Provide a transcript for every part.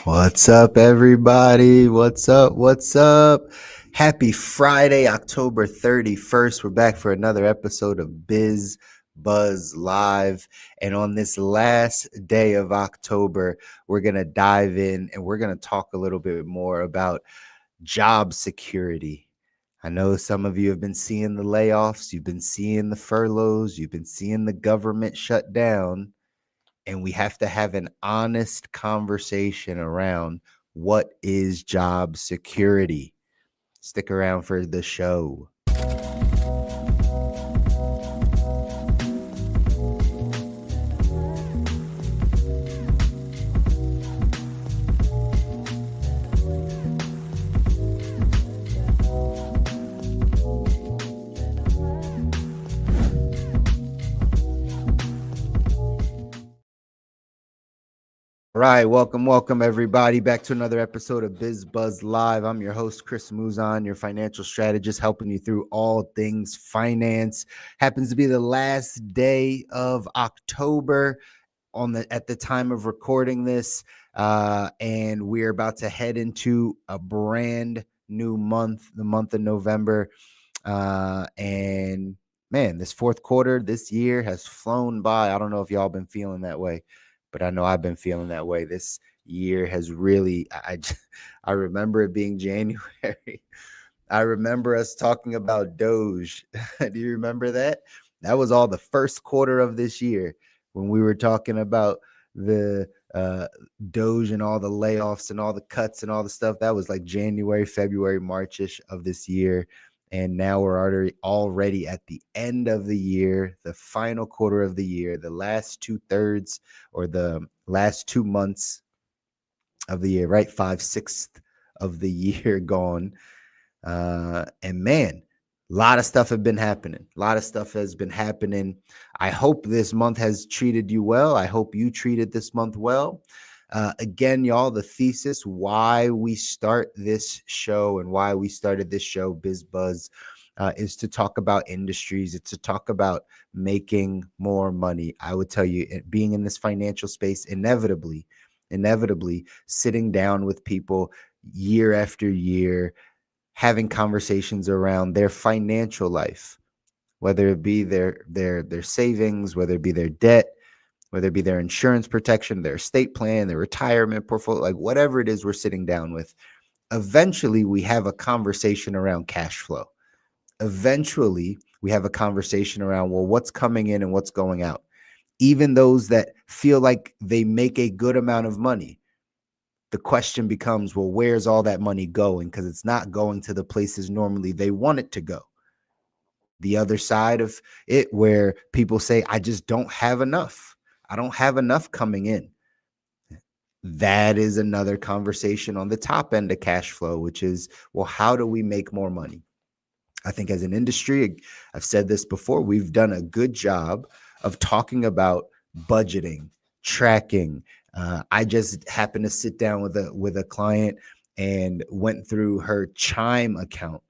What's up, everybody? What's up? What's up? Happy Friday, October 31st. We're back for another episode of Biz Buzz Live. And on this last day of October, we're going to dive in and we're going to talk a little bit more about job security. I know some of you have been seeing the layoffs, you've been seeing the furloughs, you've been seeing the government shut down. And we have to have an honest conversation around what is job security. Stick around for the show. All right, welcome everybody back to another episode of BizBuzz Live. I'm your host, Chris Muzan, your financial strategist, helping you through all things finance. Happens to be the last day of October at the time of recording this, and we're about to head into a brand new month, the month of November. And man, this fourth quarter this year has flown by. I don't know if y'all been feeling that way, but I know I've been feeling that way. This year has really, I remember it being January. I remember us talking about Doge. Do you remember that? That was all the first quarter of this year when we were talking about the Doge and all the layoffs and all the cuts and all the stuff. That was like January, February, March-ish of this year. And now we're already at the end of the year, the final quarter of the year, the last 2/3 or the last 2 months of the year, right? 5/6 of the year gone. And man, a lot of stuff have been happening. A lot of stuff has been happening. I hope this month has treated you well. I hope you treated this month well. Again, y'all, the thesis why we start this show and why we started this show, BizBuzz, is to talk about industries. It's to talk about making more money. I would tell you, being in this financial space, inevitably sitting down with people year after year, having conversations around their financial life, whether it be their savings, whether it be their debt, whether it be their insurance protection, their estate plan, their retirement portfolio, like whatever it is we're sitting down with. Eventually, we have a conversation around cash flow. Eventually, we have a conversation around, well, what's coming in and what's going out. Even those that feel like they make a good amount of money, the question becomes, well, where's all that money going? Because it's not going to the places normally they want it to go. The other side of it, where people say, I just don't have enough. I don't have enough coming in. That is another conversation on the top end of cash flow, which is, well, how do we make more money? I think as an industry, I've said this before, we've done a good job of talking about budgeting, tracking. I just happened to sit down with a client and went through her Chime account.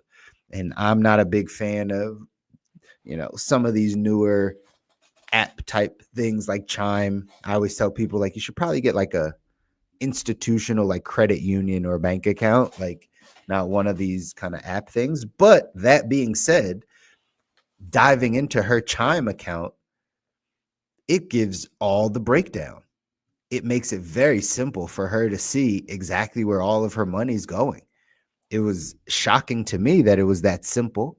And I'm not a big fan of, some of these newer app type things like Chime. I always tell people, like, you should probably get like a institutional, like, credit union or bank account, like not one of these kind of app things. But that being said, diving into her Chime account, it gives all the breakdown. It makes it very simple for her to see exactly where all of her money's going. It was shocking to me that it was that simple.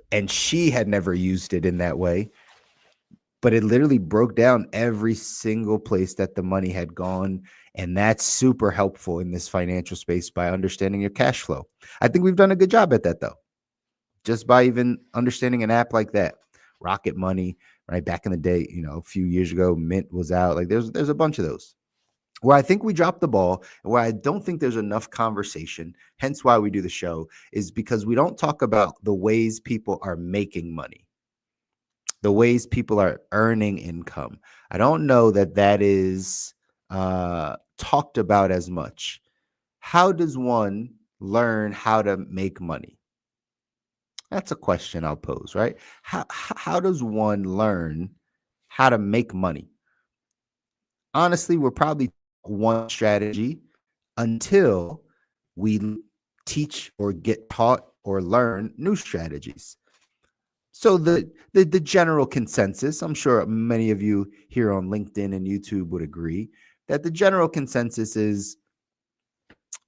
And she had never used it in that way. But it literally broke down every single place that the money had gone. And that's super helpful in this financial space by understanding your cash flow. I think we've done a good job at that, though, just by even understanding an app like that. Rocket Money, right? Back in the day, a few years ago, Mint was out. Like there's a bunch of those. Where I think we dropped the ball and where I don't think there's enough conversation, hence why we do the show, is because we don't talk about the ways people are making money, the ways people are earning income. I don't know that is talked about as much. How does one learn how to make money? That's a question I'll pose, right? How does one learn how to make money? Honestly, we're probably one strategy until we teach or get taught or learn new strategies. So the general consensus, I'm sure many of you here on LinkedIn and YouTube would agree that the general consensus is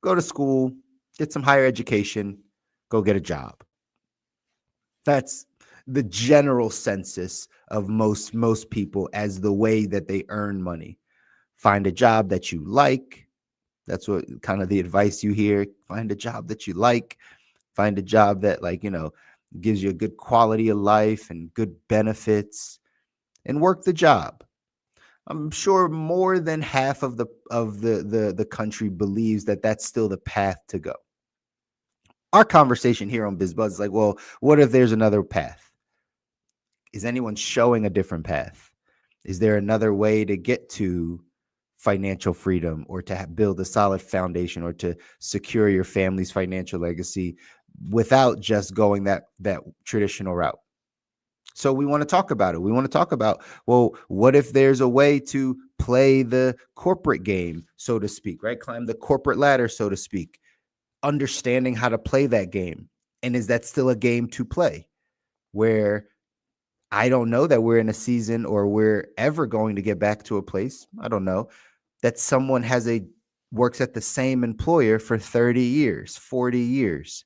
go to school, get some higher education, go get a job. That's the general census of most people as the way that they earn money. Find a job that you like. That's what kind of the advice you hear. Find a job that you like. Find a job that, like, gives you a good quality of life and good benefits, and work the job. I'm sure more than half of the country believes that that's still the path to go. Our conversation here on BizBuzz is like, well, what if there's another path? Is anyone showing a different path? Is there another way to get to financial freedom, or to build a solid foundation, or to secure your family's financial legacy without just going that traditional route? So we want to talk about it. We want to talk about, well, what if there's a way to play the corporate game, so to speak, right? Climb the corporate ladder, so to speak, understanding how to play that game. And is that still a game to play? Where I don't know that we're in a season, or we're ever going to get back to a place, I don't know, that someone works at the same employer for 30 years, 40 years.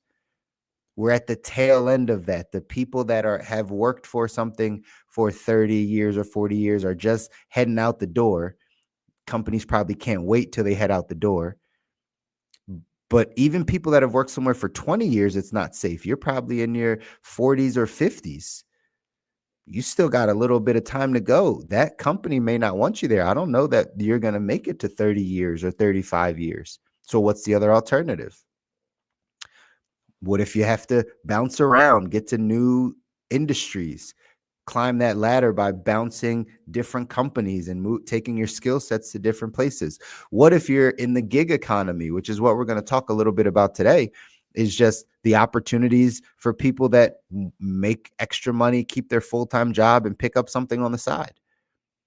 We're at the tail end of that. The people that have worked for something for 30 years or 40 years are just heading out the door. Companies probably can't wait till they head out the door. But even people that have worked somewhere for 20 years, it's not safe. You're probably in your 40s or 50s. You still got a little bit of time to go. That company may not want you there. I don't know that you're going to make it to 30 years or 35 years. So what's the other alternative? What if you have to bounce around, get to new industries, climb that ladder by bouncing different companies and taking your skill sets to different places? What if you're in the gig economy, which is what we're going to talk a little bit about today, is just the opportunities for people that make extra money, keep their full-time job, and pick up something on the side?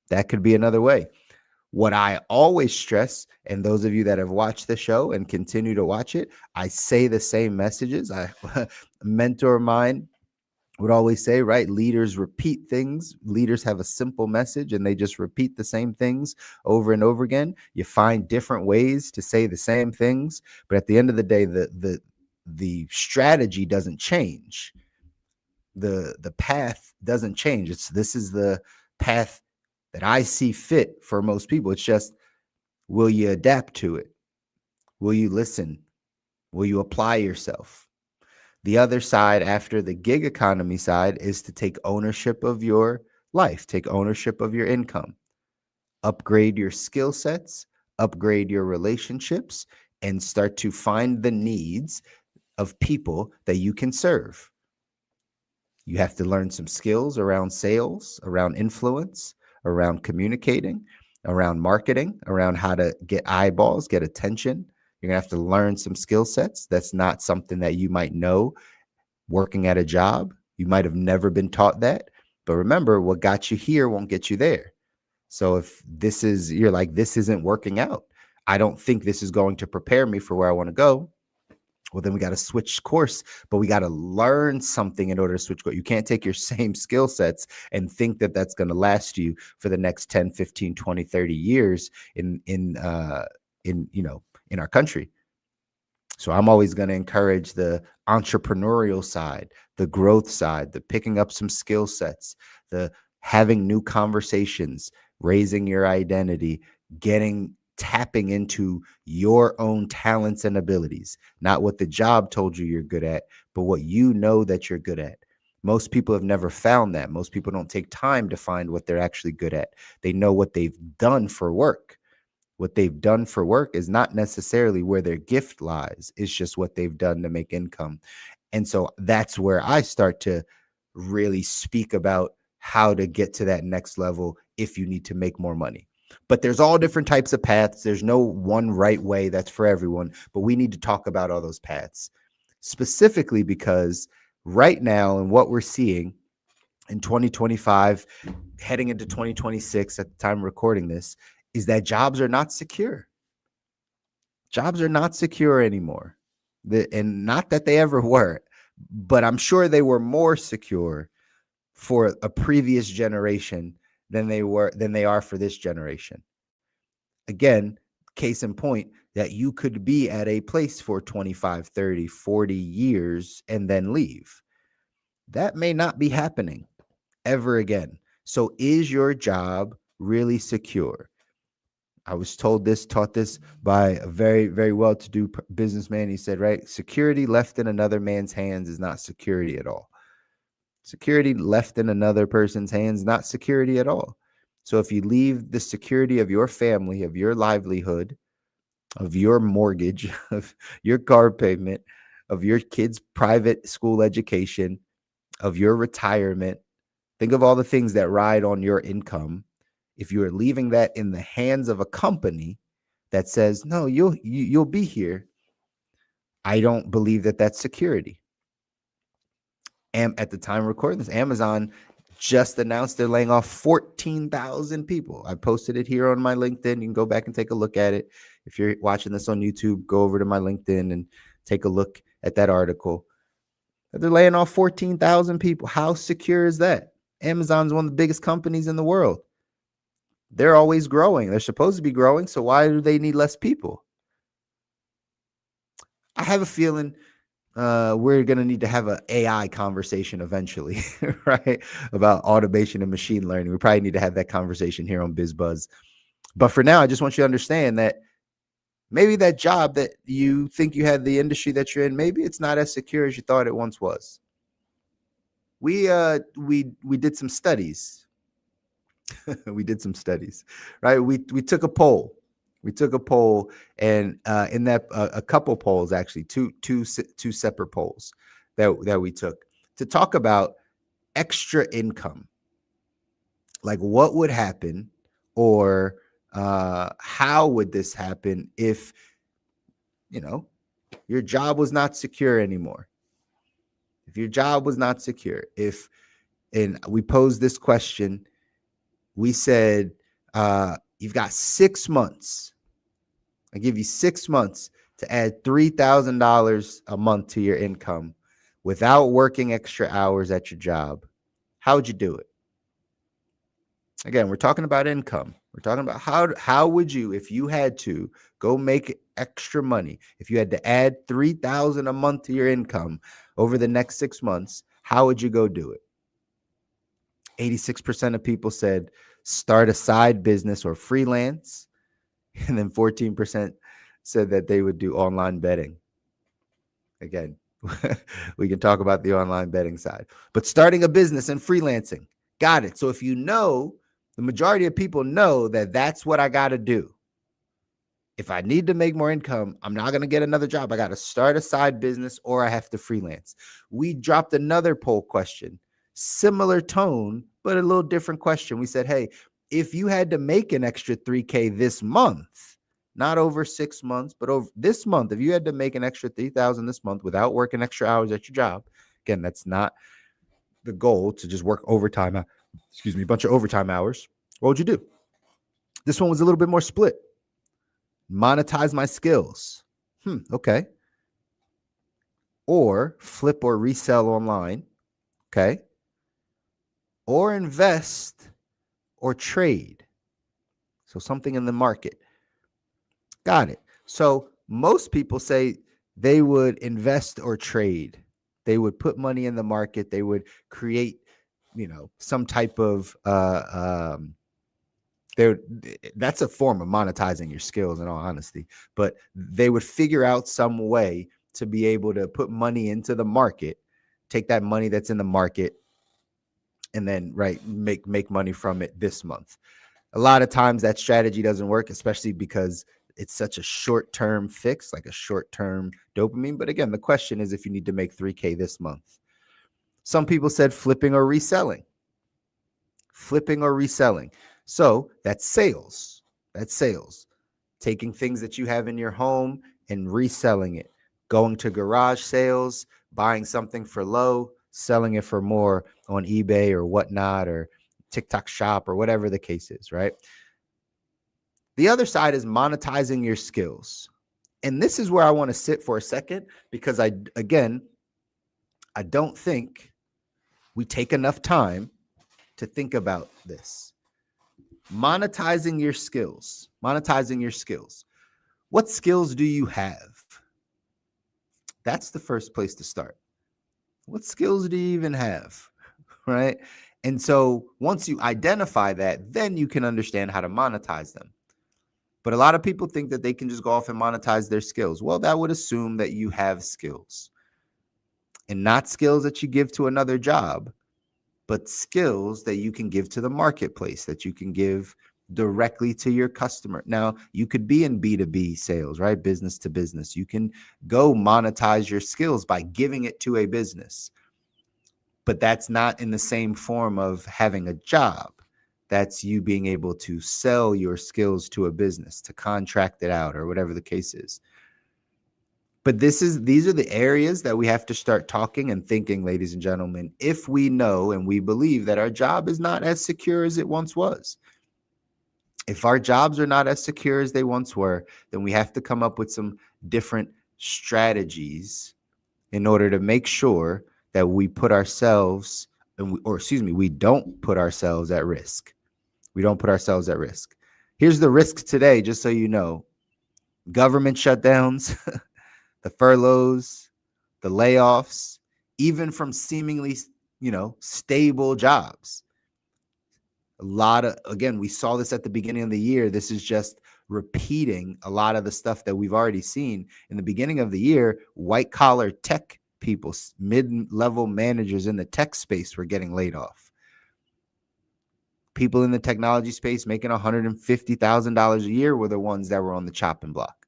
That could be another way. What I always stress, and those of you that have watched the show and continue to watch it, I say the same messages. A mentor of mine would always say, right, leaders repeat things. Leaders have a simple message and they just repeat the same things over and over again. You find different ways to say the same things, but at the end of the day, the strategy doesn't change. The path doesn't change. This is the path that I see fit for most people. It's just, will you adapt to it? Will you listen? Will you apply yourself? The other side, after the gig economy side, is to take ownership of your life, take ownership of your income, upgrade your skill sets, upgrade your relationships, and start to find the needs of people that you can serve. You have to learn some skills around sales, around influence, around communicating, around marketing, around how to get eyeballs, get attention. You're going to have to learn some skill sets. That's not something that you might know working at a job. You might have never been taught that. But remember, what got you here won't get you there. So if you're like, this isn't working out, I don't think this is going to prepare me for where I want to go, well, then we got to switch course, but we got to learn something in order to switch course. You can't take your same skill sets and think that that's going to last you for the next 10, 15, 20, 30 years in our country. So I'm always going to encourage the entrepreneurial side, the growth side, the picking up some skill sets, the having new conversations, raising your identity, tapping into your own talents and abilities, not what the job told you you're good at, but what you know that you're good at. Most people have never found that. Most people don't take time to find what they're actually good at. They know what they've done for work. What they've done for work is not necessarily where their gift lies. It's just what they've done to make income. And so that's where I start to really speak about how to get to that next level if you need to make more money. But there's all different types of paths. There's no one right way that's for everyone, but we need to talk about all those paths specifically because right now and what we're seeing in 2025, heading into 2026 at the time of recording this, is that jobs are not secure. Jobs are not secure anymore. And not that they ever were, but I'm sure they were more secure for a previous generation than they are for this generation. Again, case in point, that you could be at a place for 25, 30, 40 years and then leave. That may not be happening ever again. So is your job really secure? I was taught this by a very, very well-to-do businessman. He said, right, security left in another man's hands is not security at all. Security left in another person's hands, not security at all. So if you leave the security of your family, of your livelihood, of your mortgage, of your car payment, of your kids' private school education, of your retirement, think of all the things that ride on your income. If you are leaving that in the hands of a company that says, no, you'll be here, I don't believe that that's security. And at the time of recording this, Amazon just announced they're laying off 14,000 people. I posted it here on my LinkedIn. You can go back and take a look at it. If you're watching this on YouTube, go over to my LinkedIn and take a look at that article. They're laying off 14,000 people. How secure is that? Amazon's one of the biggest companies in the world. They're always growing. They're supposed to be growing. So why do they need less people? I have a feeling we're going to need to have an AI conversation eventually, right? About automation and machine learning. We probably need to have that conversation here on BizBuzz. But for now, I just want you to understand that maybe that job that you think you had, the industry that you're in, maybe it's not as secure as you thought it once was. We did some studies. We did some studies, right? We took a poll. We took a poll, and in that a couple polls, actually two separate polls that we took to talk about extra income, like what would happen, or how would this happen if your job was not secure anymore. If your job was not secure, and we posed this question, we said you've got 6 months. I give you 6 months to add $3,000 a month to your income without working extra hours at your job. How would you do it? Again, we're talking about income. We're talking about how would you, if you had to go make extra money, if you had to add $3,000 a month to your income over the next 6 months, how would you go do it? 86% of people said start a side business or freelance. And then 14% said that they would do online betting. Again, we can talk about the online betting side, but starting a business and freelancing. Got it. So if the majority of people know that that's what I got to do. If I need to make more income, I'm not going to get another job. I got to start a side business or I have to freelance. We dropped another poll question, similar tone, but a little different question. We said, hey, if you had to make an extra $3,000 this month, not over 6 months, but over this month, if you had to make an extra $3,000 this month without working extra hours at your job, again, that's not the goal to just work overtime, a bunch of overtime hours. What would you do? This one was a little bit more split. Monetize my skills. Okay. Or flip or resell online. Okay. Or invest or trade. So something in the market. Got it. So most people say they would invest or trade. They would put money in the market. They would create, some type of, that's a form of monetizing your skills, in all honesty. But they would figure out some way to be able to put money into the market, take that money that's in the market, and then make money from it this month. A lot of times that strategy doesn't work, especially because it's such a short-term fix, like a short-term dopamine. But again, the question is if you need to make $3,000 this month. Some people said flipping or reselling. Flipping or reselling. So that's sales. That's sales. Taking things that you have in your home and reselling it. Going to garage sales, buying something for low, selling it for more on eBay or whatnot, or TikTok shop, or whatever the case is, right? The other side is monetizing your skills. And this is where I want to sit for a second, because I don't think we take enough time to think about this. Monetizing your skills. What skills do you have? That's the first place to start. What skills do you even have? Right? And so once you identify that, then you can understand how to monetize them. But a lot of people think that they can just go off and monetize their skills. Well, that would assume that you have skills, and not skills that you give to another job, but skills that you can give to the marketplace, that you can give directly to your customer. Now, you could be in B2B sales, right? Business to business. You can go monetize your skills by giving it to a business, but that's not in the same form of having a job. That's you being able to sell your skills to a business, to contract it out, or whatever the case is. But these are the areas that we have to start talking and thinking, ladies and gentlemen, if we know and we believe that our job is not as secure as it once was. If our jobs are not as secure as they once were, then we have to come up with some different strategies in order to make sure that we put ourselves, we don't put ourselves at risk. We don't put ourselves at risk. Here's the risk today, just so you know. Government shutdowns, the furloughs, the layoffs, even from seemingly, stable jobs. Again, we saw this at the beginning of the year. This is just repeating a lot of the stuff that we've already seen. In the beginning of the year, white collar tech people, mid-level managers in the tech space were getting laid off. People in the technology space making $150,000 a year were the ones that were on the chopping block.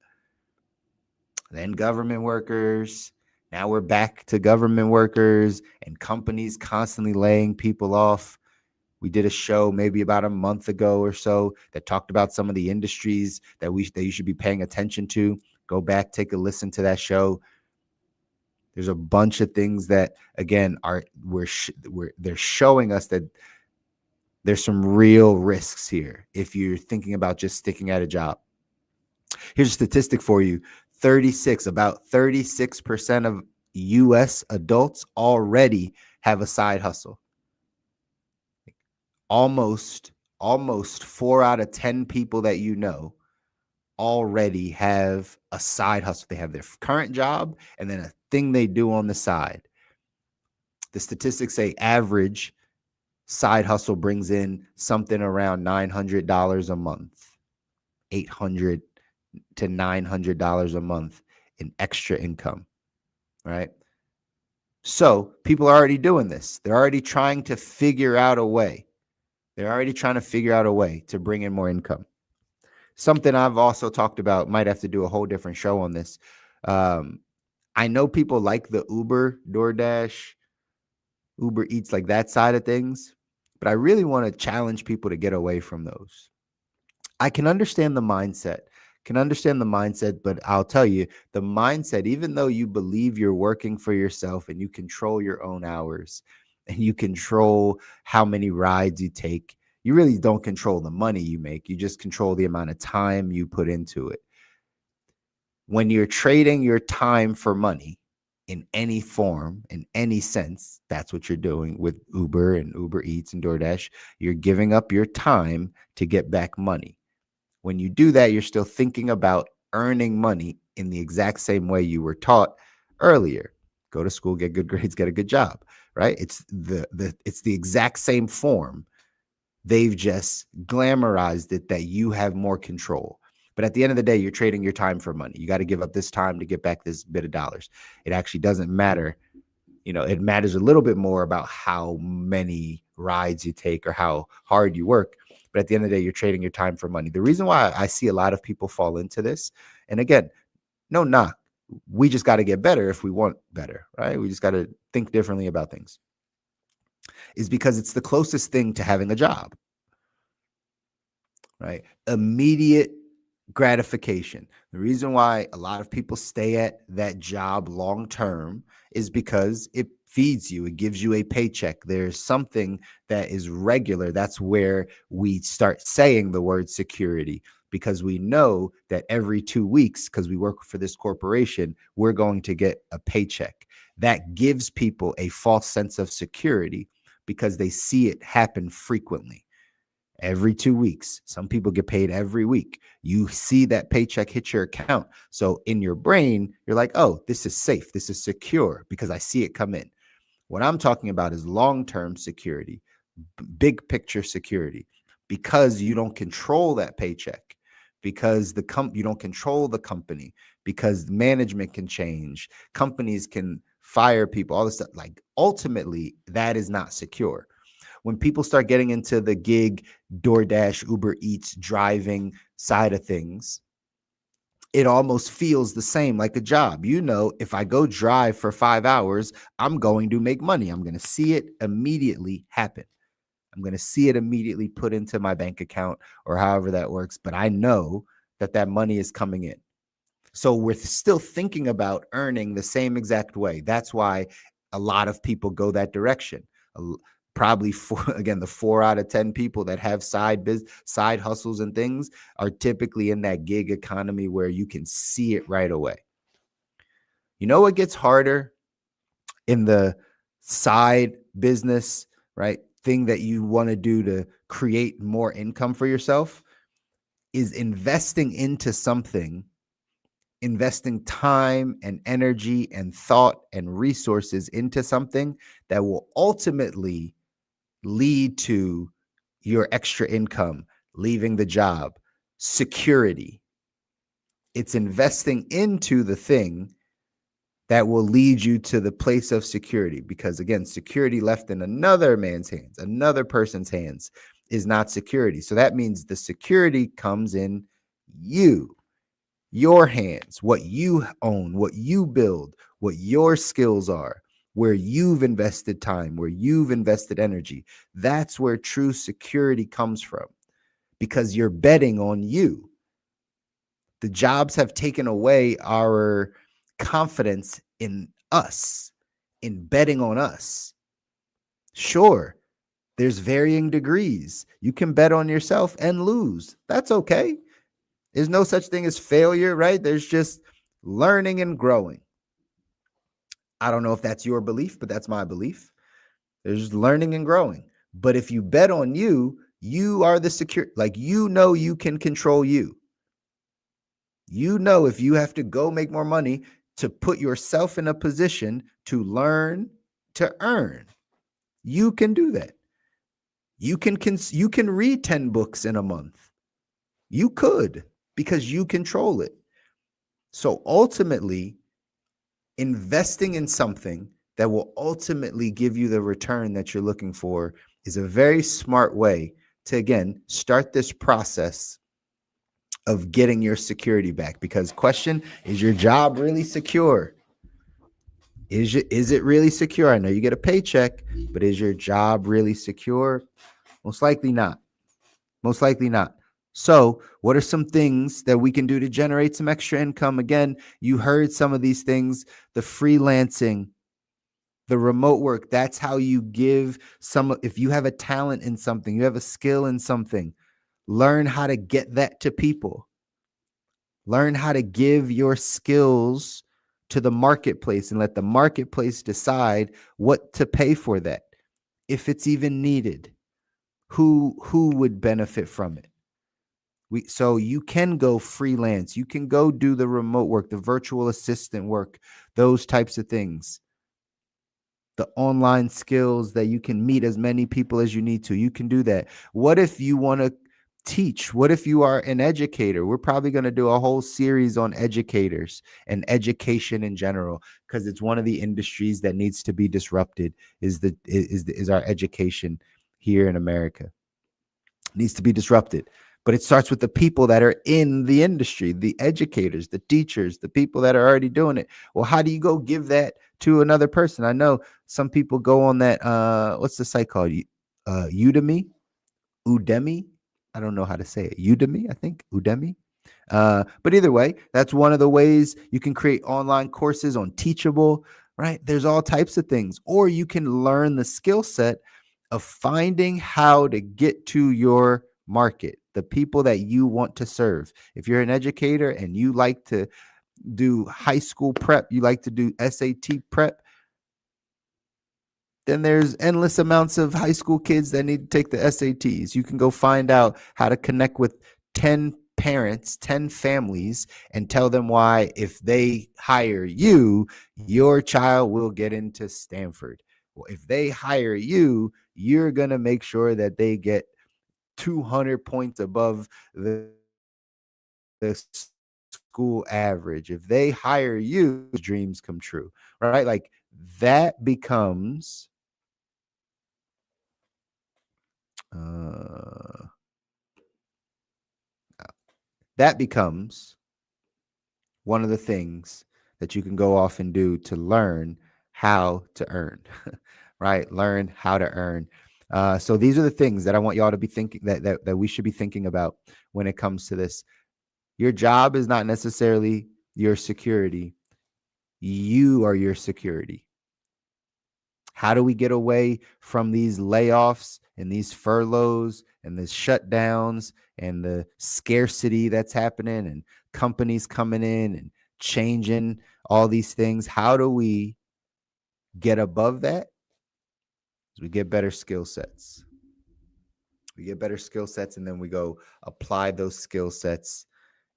Then government workers. Now we're back to government workers and companies constantly laying people off. We did a show maybe about a month ago or so that talked about some of the industries that you should be paying attention to. Go back, take a listen to that show. There's a bunch of things that, again, they're showing us that there's some real risks here if you're thinking about just sticking at a job. Here's a statistic for you. About 36% of U.S. adults already have a side hustle. Almost 4 out of 10 people that you know already have a side hustle. They have their current job and then a thing they do on the side. The statistics say average side hustle brings in something around $900 a month, $800 to $900 a month in extra income, right? So people are already doing this. They're already trying to figure out a way. To bring in more income. Something I've also talked about, might have to do a whole different show on this. I know people like the Uber, DoorDash, Uber Eats, like that side of things, but I really want to challenge people to get away from those. I can understand the mindset, but I'll tell you, the mindset, even though you believe you're working for yourself and you control your own hours and you control how many rides you take, you really don't control the money you make. You just control the amount of time you put into it. When you're trading your time for money in any form, in any sense, that's what you're doing with Uber and Uber Eats and DoorDash. You're giving up your time to get back money. When you do that, you're still thinking about earning money in the exact same way you were taught earlier. Go to school, get good grades, get a good job, right? It's the exact same form. They've just glamorized it that you have more control. But at the end of the day, you're trading your time for money. You got to give up this time to get back this bit of dollars. It actually doesn't matter. It matters a little bit more about how many rides you take or how hard you work. But at the end of the day, you're trading your time for money. The reason why I see a lot of people fall into this, and again, no knock, we just got to get better if we want better, right? We just got to think differently about things, is because it's the closest thing to having a job, right? Immediate gratification. The reason why a lot of people stay at that job long term is because it feeds you. It gives you a paycheck. There's something that is regular. That's where we start saying the word security. because we know that every 2 weeks, because we work for this corporation, we're going to get a paycheck. That gives people a false sense of security because they see it happen frequently. Every 2 weeks, some people get paid every week. You see that paycheck hit your account. So in your brain, you're like, oh, this is safe. This is secure because I see it come in. What I'm talking about is long-term security, big picture security, because you don't control that paycheck, because you don't control the company, because management can change, companies can fire people, all this stuff. Like ultimately, that is not secure. When people start getting into the gig, DoorDash, Uber Eats, driving side of things, it almost feels the same like a job. If I go drive for 5 hours, I'm going to make money. I'm going to see it immediately happen. I'm going to see it immediately put into my bank account or however that works. But I know that that money is coming in. So we're still thinking about earning the same exact way. That's why a lot of people go that direction. Probably the 4 out of 10 people that have side hustles and things are typically in that gig economy where you can see it right away. You know what gets harder in the side business, right? Thing that you want to do to create more income for yourself is investing into something, investing time and energy and thought and resources into something that will ultimately lead to your extra income, leaving the job, security. It's investing into the thing that will lead you to the place of security. Because again, security left in another man's hands, another person's hands, is not security. So that means the security comes in your hands, what you own, what you build, what your skills are, where you've invested time, where you've invested energy. That's where true security comes from, because you're betting on you. The jobs have taken away our confidence in us, in betting on us. Sure, there's varying degrees. You can bet on yourself and lose. That's okay. There's no such thing as failure, right? There's just learning and growing. I don't know if that's your belief, but that's my belief. There's learning and growing. But if you bet on you, you are the secure, you can control you. If you have to go make more money to put yourself in a position to learn, to earn, you can do that. You can read 10 books in a month. You could, because you control it. So ultimately, investing in something that will ultimately give you the return that you're looking for is a very smart way to, again, start this process of getting your security back. Because question, is your job really secure? Is it really secure? I know you get a paycheck, but is your job really secure? Most likely not. Most likely not. So what are some things that we can do to generate some extra income? Again, you heard some of these things, the freelancing, the remote work. That's how you give if you have a talent in something, you have a skill in something, learn how to get that to people. Learn how to give your skills to the marketplace and let the marketplace decide what to pay for that. If it's even needed, who would benefit from it? So you can go freelance. You can go do the remote work, the virtual assistant work, those types of things. The online skills that you can meet as many people as you need to. You can do that. What if you want to teach? What if you are an educator? We're probably going to do a whole series on educators and education in general, because it's one of the industries that needs to be disrupted. Is our education here in America needs to be disrupted. But it starts with the people that are in the industry, the educators, the teachers, the people that are already doing it. Well, how do you go give that to another person? I know some people go on that, what's the site called? Udemy. I don't know how to say it. Udemy, I think. Udemy. But either way, that's one of the ways you can create online courses on Teachable, right? There's all types of things. Or you can learn the skill set of finding how to get to your market, the people that you want to serve. If you're an educator and you like to do high school prep, you like to do SAT prep, then there's endless amounts of high school kids that need to take the SATs. You can go find out how to connect with 10 parents, 10 families, and tell them why, if they hire you, your child will get into Stanford. Well, if they hire you, you're going to make sure that they get 200 points above the school average. If they hire you, dreams come true, right? Like that becomes uh, that becomes one of the things that you can go off and do to learn how to earn, right? Learn how to earn. So these are the things that I want y'all to be thinking that we should be thinking about when it comes to this. Your job is not necessarily your security. You are your security. How do we get away from these layoffs and these furloughs and the shutdowns and the scarcity that's happening and companies coming in and changing all these things? How do we get above that? We get better skill sets. We get better skill sets, and then we go apply those skill sets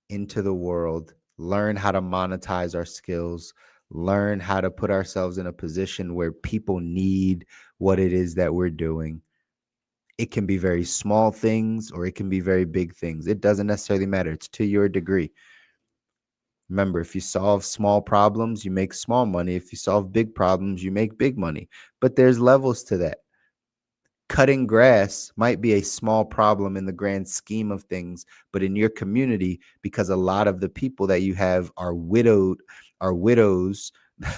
into the world, learn how to monetize our skills, learn how to put ourselves in a position where people need what it is that we're doing. It can be very small things or it can be very big things. It doesn't necessarily matter. It's to your degree. Remember, if you solve small problems, you make small money. If you solve big problems, you make big money. But there's levels to that. Cutting grass might be a small problem in the grand scheme of things, but in your community, because a lot of the people that you have are widows,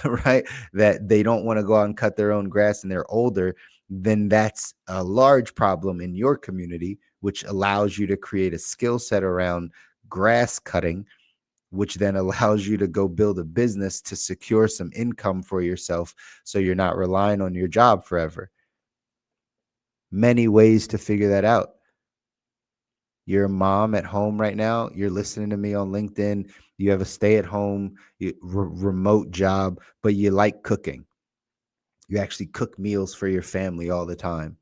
right? That they don't want to go out and cut their own grass and they're older, then that's a large problem in your community, which allows you to create a skill set around grass cutting, which then allows you to go build a business to secure some income for yourself so you're not relying on your job forever. Many ways to figure that out. You're a mom at home right now. You're listening to me on LinkedIn. You have a stay-at-home remote job, but you like cooking. You actually cook meals for your family all the time.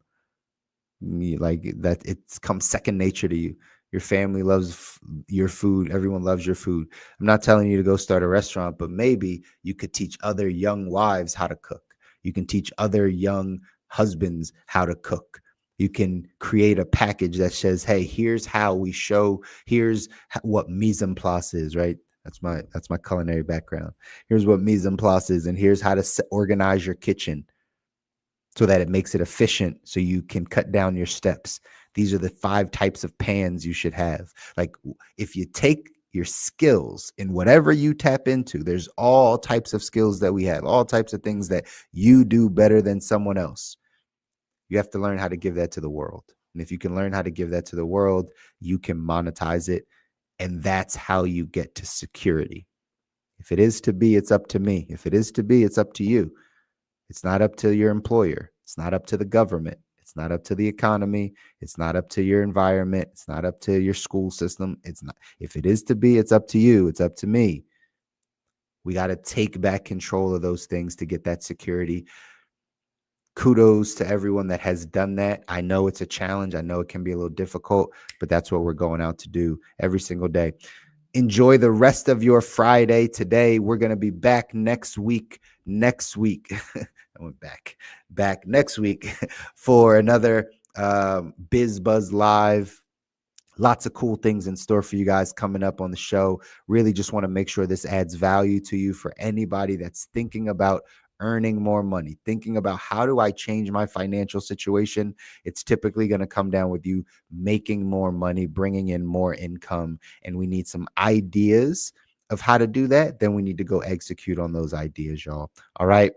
You like that. It's come second nature to you. Your family loves your food. Everyone loves your food. I'm not telling you to go start a restaurant, but maybe you could teach other young wives how to cook. You can teach other young husbands how to cook. You can create a package that says, hey, here's how we show, here's what mise en place is, right? That's my culinary background. Here's what mise en place is, and here's how to organize your kitchen so that it makes it efficient so you can cut down your steps. These are the 5 types of pans you should have. Like if you take your skills in whatever you tap into, there's all types of skills that we have, all types of things that you do better than someone else. You have to learn how to give that to the world. And if you can learn how to give that to the world, you can monetize it. And that's how you get to security. If it is to be, it's up to me. If it is to be, it's up to you. It's not up to your employer. It's not up to the government. It's not up to the economy. It's not up to your environment. It's not up to your school system. It's not. If it is to be, it's up to you. It's up to me. We got to take back control of those things to get that security. Kudos to everyone that has done that. I know it's a challenge. I know it can be a little difficult, but that's what we're going out to do every single day. Enjoy the rest of your Friday today. We're going to be back next week. I went back next week for another BizBuzz Live. Lots of cool things in store for you guys coming up on the show. Really just want to make sure this adds value to you for anybody that's thinking about earning more money, thinking about how do I change my financial situation. It's typically going to come down with you making more money, bringing in more income, and we need some ideas of how to do that. Then we need to go execute on those ideas, y'all. All right.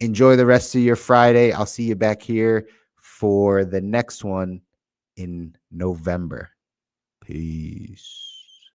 Enjoy the rest of your Friday. I'll see you back here for the next one in November. Peace.